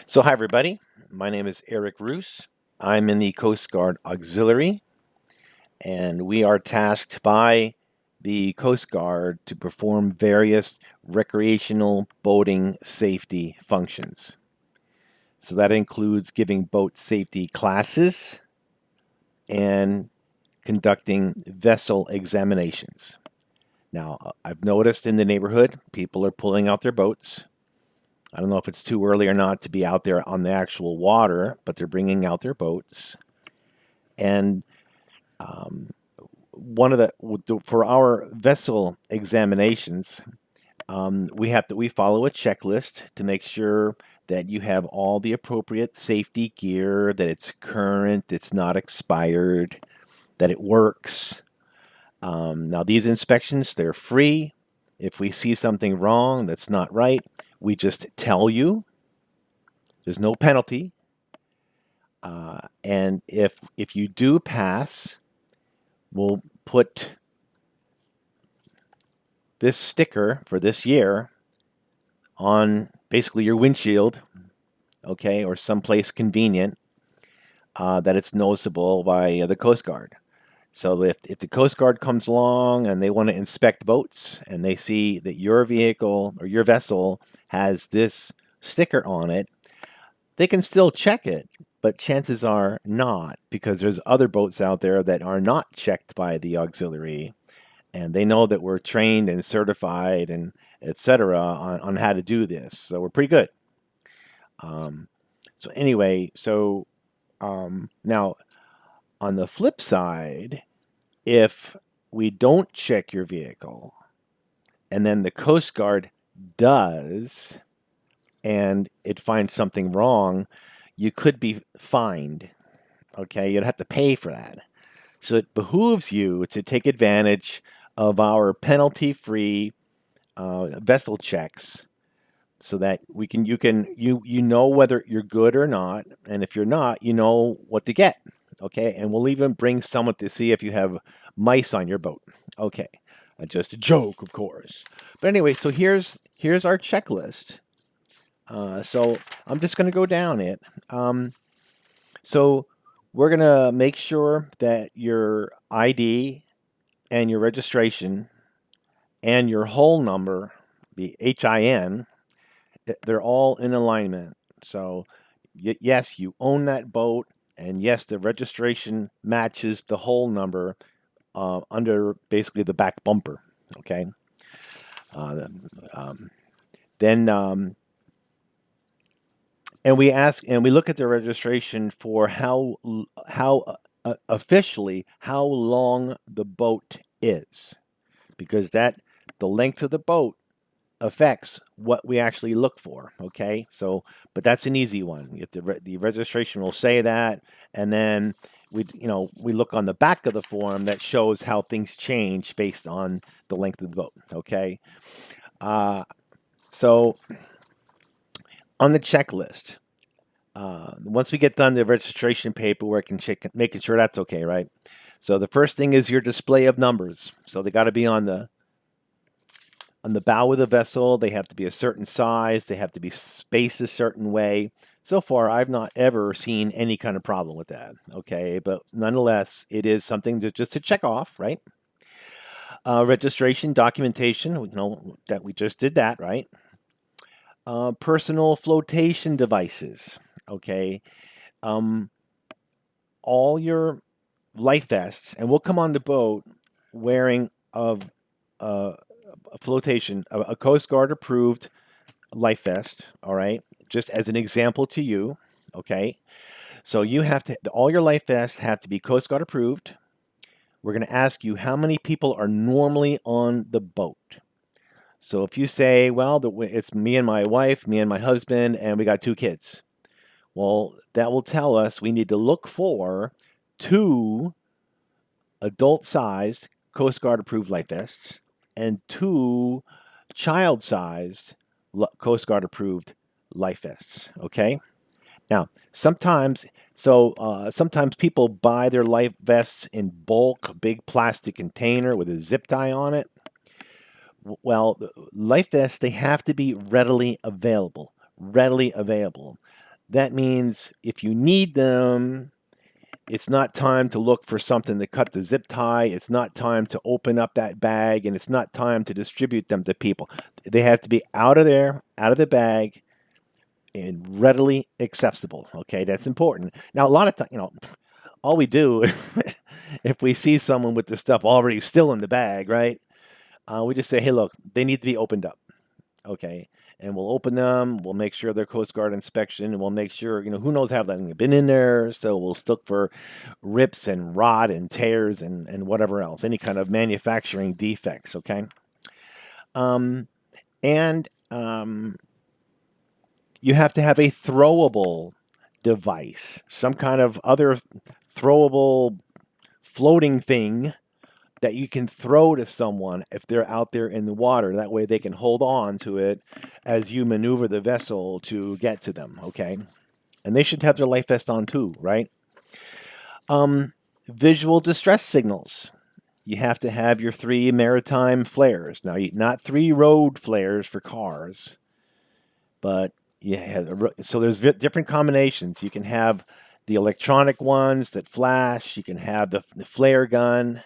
So, hi everybody. My name is Eric Roos. I'm in the Coast Guard Auxiliary, and we are tasked by the Coast Guard to perform various recreational boating safety functions. So, that includes giving boat safety classes and conducting vessel examinations. Now, I've noticed in the neighborhood people are pulling out their boats. I don't know if it's too early or not to be out there on the actual water, but they're bringing out their boats. And um, one of the for our vessel examinations, we follow a checklist to make sure that you have all the appropriate safety gear, that it's current, it's not expired, that it works. Now these inspections, they're free. If we see something wrong that's not right, we just tell you. There's no penalty. And if you do pass, we'll put this sticker for this year on basically your windshield, okay, or someplace convenient that it's noticeable by the Coast Guard. So if the Coast Guard comes along and they want to inspect boats and they see that your vehicle or your vessel has this sticker on it, they can still check it, but chances are not, because there's other boats out there that are not checked by the auxiliary, and they know that we're trained and certified and etc. On how to do this. So we're pretty good. Um, so anyway, now on the flip side, if we don't check your vehicle and then the Coast Guard does and it finds something wrong, you could be fined. Okay, you'd have to pay for that. So it behooves you to take advantage of our penalty-free vessel checks, so that you know whether you're good or not, and if you're not, you know what to get. Okay, and we'll even bring someone to see if you have mice on your boat. Okay, just a joke, of course. But anyway, so here's our checklist. So I'm just going to go down it. Um, so we're going to make sure that your ID and your registration and your hull number, the HIN, they're all in alignment. So, yes, you own that boat, and yes, the registration matches the hull number under basically the back bumper. Okay. Uh, um, then and we look at the registration for how officially how long the boat is, because that the length of the boat affects what we actually look for. Okay, so but that's an easy one. If the registration will say that, and then we look on the back of the form that shows how things change based on the length of the boat. Okay, uh, so on the checklist, once we get done the registration paperwork and making sure that's okay, right? So the first thing is your display of numbers. So they got to be on the bow of the vessel. They have to be a certain size. They have to be spaced a certain way. So far, I've not ever seen any kind of problem with that. Okay, but nonetheless, it is something just to check off, right? Registration documentation. We know that we just did that, right? Personal flotation devices. Okay, um, all your life vests, and we'll come on the boat wearing a flotation, a Coast Guard approved life vest, all right? Just as an example to you, okay? So you have to, all your life vests have to be Coast Guard approved. We're going to ask you how many people are normally on the boat. So if you say, well, it's me and my wife, me and my husband, and we got 2 kids, well, that will tell us we need to look for 2 adult-sized Coast Guard approved life vests and 2 child-sized Coast Guard approved life vests. Okay. Now, sometimes people buy their life vests in bulk, a big plastic container with a zip tie on it. Well, life vests, they have to be readily available. Readily available. That means if you need them, it's not time to look for something to cut the zip tie. It's not time to open up that bag, and it's not time to distribute them to people. They have to be out of there, out of the bag, and readily accessible. Okay, that's important. Now, a lot of times, all we do if we see someone with the stuff already still in the bag, right? We just say, hey, look, they need to be opened up. Okay. And we'll open them. We'll make sure they're Coast Guard inspection, and we'll make sure, who knows how long they've been in there. So we'll look for rips and rot and tears and whatever else, any kind of manufacturing defects. Okay. And you have to have a throwable device, some kind of other throwable floating thing that you can throw to someone if they're out there in the water. That way they can hold on to it as you maneuver the vessel to get to them, okay? And they should have their life vest on too, right? Visual distress signals. You have to have your 3 maritime flares. Now, not 3 road flares for cars, but so there's different combinations. You can have the electronic ones that flash. You can have the flare gun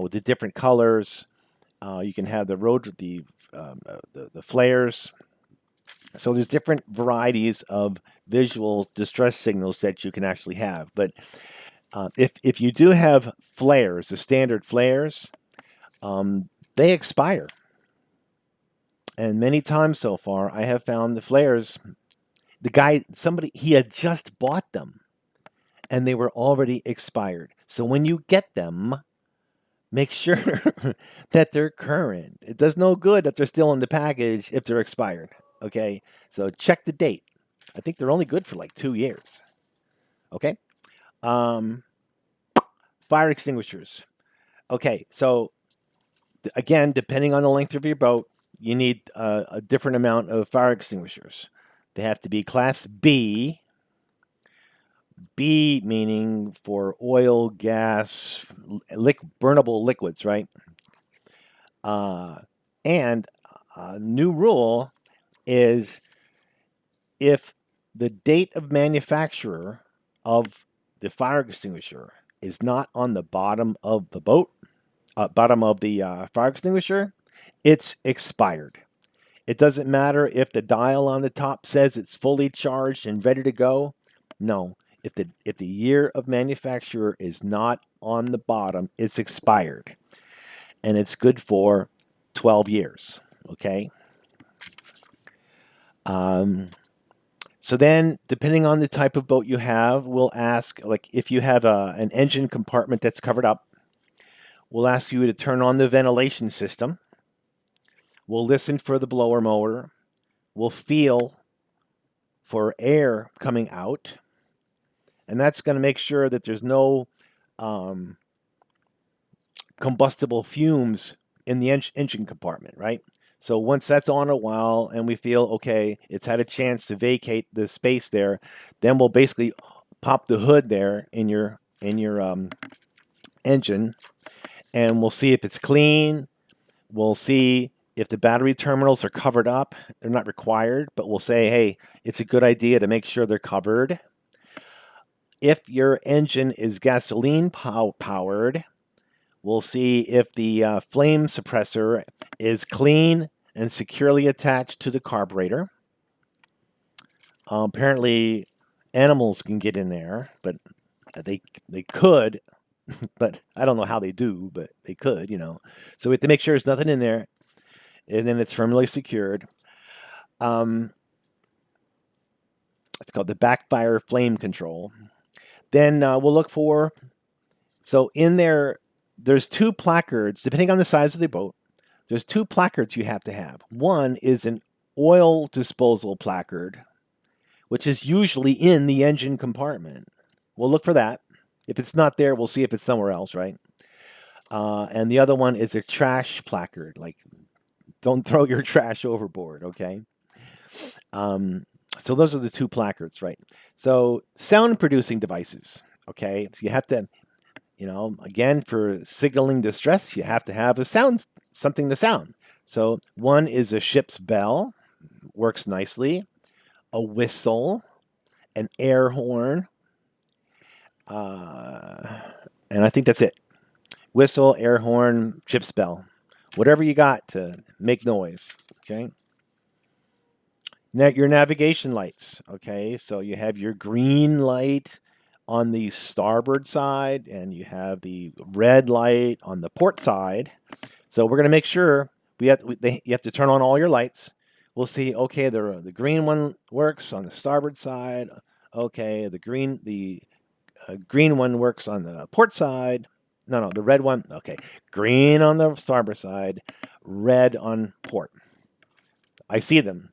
with the different colors. You can have the flares. So there's different varieties of visual distress signals that you can actually have. But if you do have flares, the standard flares, they expire. And many times so far, I have found the flares, he had just bought them and they were already expired. So when you get them, make sure that they're current. It does no good that they're still in the package if they're expired. Okay, so check the date. I think they're only good for like 2 years. Okay, fire extinguishers. Okay, so again, depending on the length of your boat, you need a different amount of fire extinguishers. They have to be Class B. B meaning for oil, gas, burnable liquids, right? And a new rule is if the date of manufacture of the fire extinguisher is not on the bottom of the boat, bottom of the fire extinguisher, it's expired. It doesn't matter if the dial on the top says it's fully charged and ready to go. No, if the year of manufacture is not on the bottom, it's expired, and it's good for 12 years. Okay. So then, depending on the type of boat you have, we'll ask, like if you have an engine compartment that's covered up, we'll ask you to turn on the ventilation system. We'll listen for the blower motor. We'll feel for air coming out. And that's going to make sure that there's no combustible fumes in the engine compartment, right? So once that's on a while and we feel, okay, it's had a chance to vacate the space there, then we'll basically pop the hood there in your engine, and we'll see if it's clean. We'll see if the battery terminals are covered up. They're not required, but we'll say, hey, it's a good idea to make sure they're covered. If your engine is gasoline powered, we'll see if the flame suppressor is clean and securely attached to the carburetor. Apparently, animals can get in there, but they could, but I don't know how they do, but they could, So we have to make sure there's nothing in there, and then it's firmly secured. It's called the backfire flame control. Then we'll look for, so in there's 2 placards, depending on the size of the boat. There's 2 placards you have to have. One is an oil disposal placard, which is usually in the engine compartment. We'll look for that. If it's not there, we'll see if it's somewhere else, right? And the other one is a trash placard, like don't throw your trash overboard, okay? So those are the 2 placards, right? So sound producing devices, okay? So you have to, again, for signaling distress, you have to have something to sound. So one is a ship's bell, works nicely. A whistle, an air horn, and I think that's it. Whistle, air horn, ship's bell, whatever you got to make noise. Okay. Now your navigation lights. Okay, so you have your green light on the starboard side, and you have the red light on the port side. So we're going to make sure you have to turn on all your lights. We'll see. Okay, the green one works on the starboard side. Okay, the green one works on the port side. No, the red one. Okay, green on the starboard side, red on port. I see them.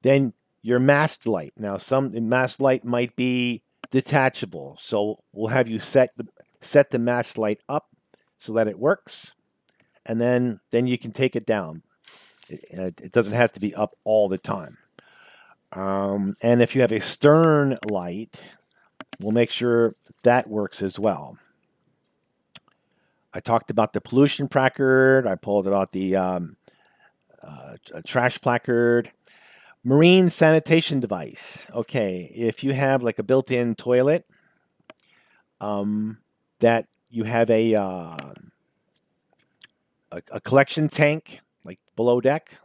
Then your mast light. Now, some mast light might be detachable, so we'll have you set the mast light up so that it works, and then you can take it down. It doesn't have to be up all the time. And if you have a stern light, we'll make sure that works as well. I talked about the pollution placard. I pulled about the trash placard. Marine sanitation device. Okay, if you have like a built-in toilet, that you have a collection tank like below deck,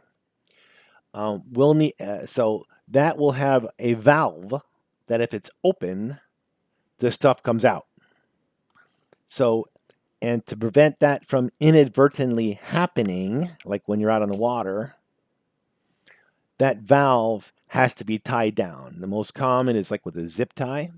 we'll need so that will have a valve that if it's open, the stuff comes out. So, and to prevent that from inadvertently happening, like when you're out on the water, that valve has to be tied down. The most common is like with a zip tie.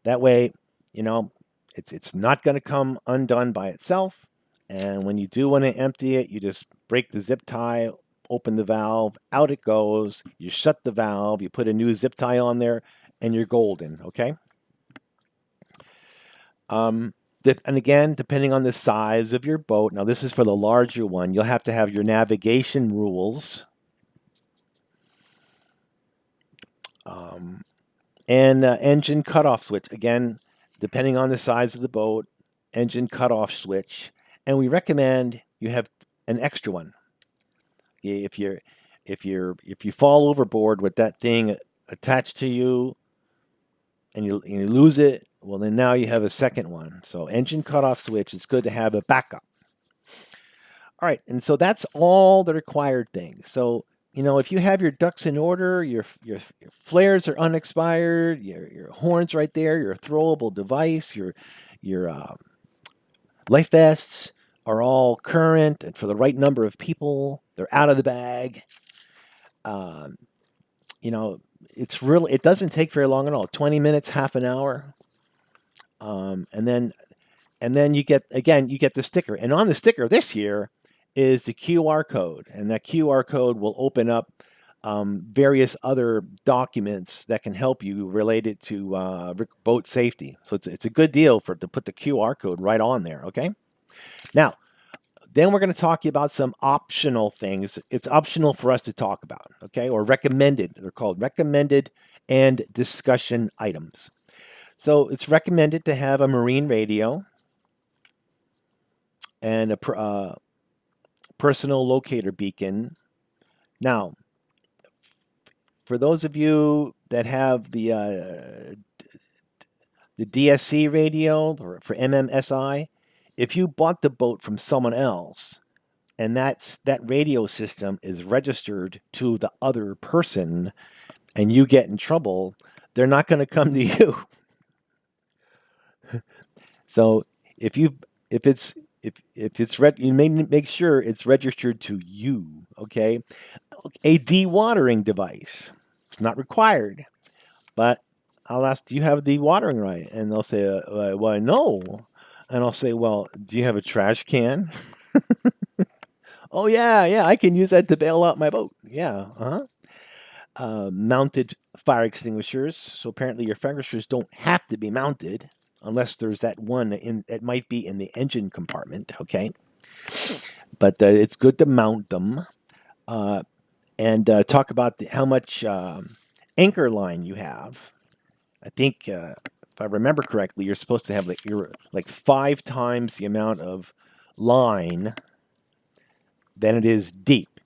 That way, it's not going to come undone by itself. And when you do want to empty it, you just break the zip tie, open the valve, out it goes. You shut the valve, you put a new zip tie on there, and you're golden, okay? And again, depending on the size of your boat, now this is for the larger one, you'll have to have your navigation rules. And engine cutoff switch. Again, depending on the size of the boat, engine cutoff switch. And we recommend you have an extra one. If you fall overboard with that thing attached to you, and you lose it, well then now you have a second one. So engine cutoff switch. It's good to have a backup. All right, and so that's all the required things. So if you have your ducks in order, your flares are unexpired, your horns right there, your throwable device, your life vests are all current and for the right number of people. They're out of the bag. It's really, it doesn't take very long at all. 20 minutes, half an hour, and then you get the sticker. And on the sticker this year is the QR code, and that QR code will open up various other documents that can help you related to boat safety. So it's a good deal to put the QR code right on there. Okay. Now, then we're going to talk about some optional things. It's optional for us to talk about. Okay, or recommended. They're called recommended and discussion items. So it's recommended to have a marine radio and a personal locator beacon. Now, for those of you that have the DSC radio for MMSI, if you bought the boat from someone else and that radio system is registered to the other person and you get in trouble, they're not going to come to you. So you may make sure it's registered to you. Okay, a dewatering device. It's not required, but I'll ask, do you have a dewatering right? And they'll say, well, no. And I'll say, well, do you have a trash can? Oh yeah, I can use that to bail out my boat. Yeah, mounted fire extinguishers. So apparently your fire extinguishers don't have to be mounted unless there's that one it might be in the engine compartment. Okay, but it's good to mount them, and talk about how much anchor line you have. I think if I remember correctly, you're supposed to have like 5 times the amount of line than it is deep.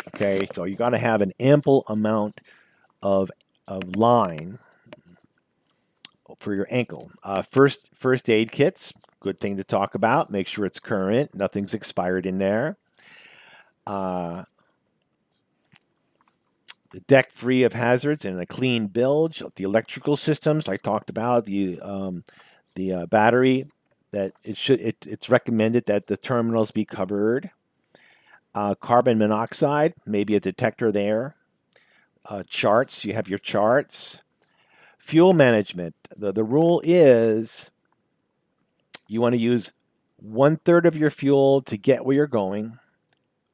Okay, so you got to have an ample amount of line. for your ankle. First aid kits, good thing to talk about. Make sure it's current, nothing's expired in there. Uh, the deck free of hazards and a clean bilge. The electrical systems I talked about. The battery that it's recommended that the terminals be covered. Carbon monoxide, maybe a detector there. Charts, you have your charts. Fuel management. The rule is you want to use 1/3 of your fuel to get where you're going,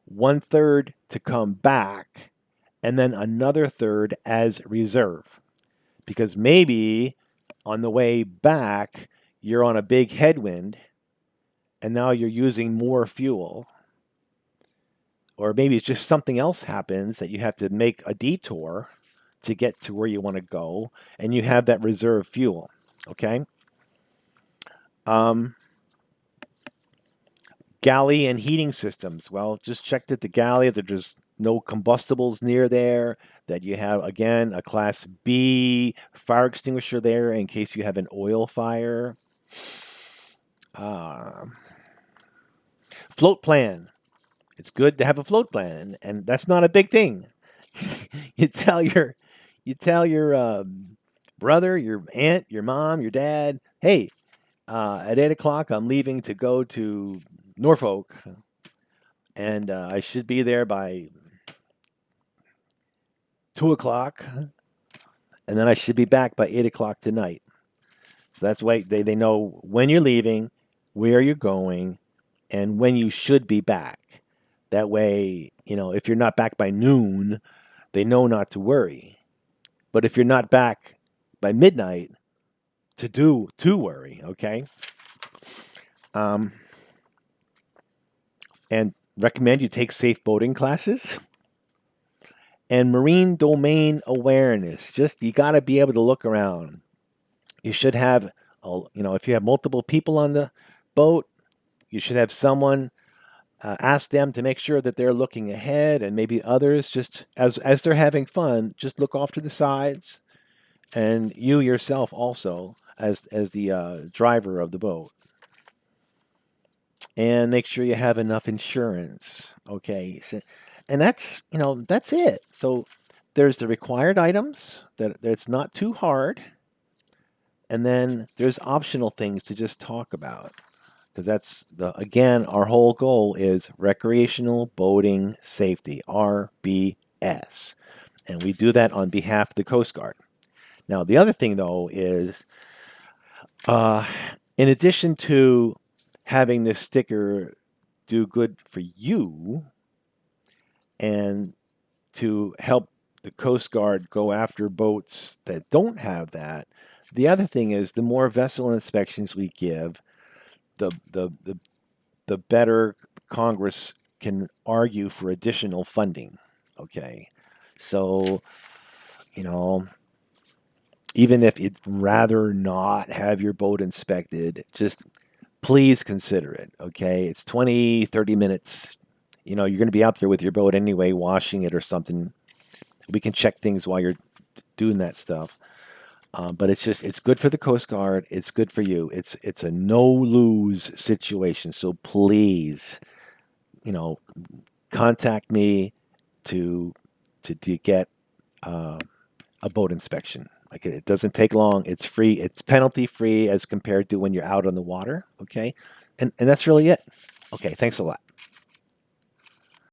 1/3 to come back, and then another third as reserve. Because maybe on the way back, you're on a big headwind and now you're using more fuel. Or maybe it's just something else happens that you have to make a detour to get to where you want to go, and you have that reserve fuel. Okay. Um, Galley and heating systems. Well, just check that the galley, that there's no combustibles near there, that you have, again, a Class B fire extinguisher there in case you have an oil fire. Uh, Float plan. It's good to have a float plan, and that's not a big thing. you tell your, you tell your brother, your aunt, your mom, your dad, hey, at 8 o'clock, I'm leaving to go to Norfolk, and I should be there by 2 o'clock, and then I should be back by 8 o'clock tonight. So that's why they know when you're leaving, where you're going, and when you should be back. That way, if you're not back by noon, they know not to worry. But if you're not back by midnight, to worry. Okay. Um, and recommend you take safe boating classes and marine domain awareness. Just you got to be able to look around. You should have, if you have multiple people on the boat, you should have someone ask them to make sure that they're looking ahead, and maybe others just as they're having fun, just look off to the sides, and you yourself also as the driver of the boat, and make sure you have enough insurance. Okay, so, and that's it. So there's the required items that's not too hard, and then there's optional things to just talk about, because that's again, our whole goal is recreational boating safety, RBS, and we do that on behalf of the Coast Guard. Now, the other thing though is, uh, in addition to having this sticker do good for you and to help the Coast Guard go after boats that don't have that, the other thing is the more vessel inspections we give, the better Congress can argue for additional funding. Okay. So, you know, even if you'd rather not have your boat inspected, just please consider it. Okay. It's 20, 30 minutes. You're going to be out there with your boat anyway, washing it or something. We can check things while you're doing that stuff. But it's good for the Coast Guard. It's good for you. It's a no lose situation. So please, you know, contact me to to get uh, a boat inspection. Like, it doesn't take long. It's free. It's penalty free as compared to when you're out on the water. Okay, and that's really it. Okay, thanks a lot.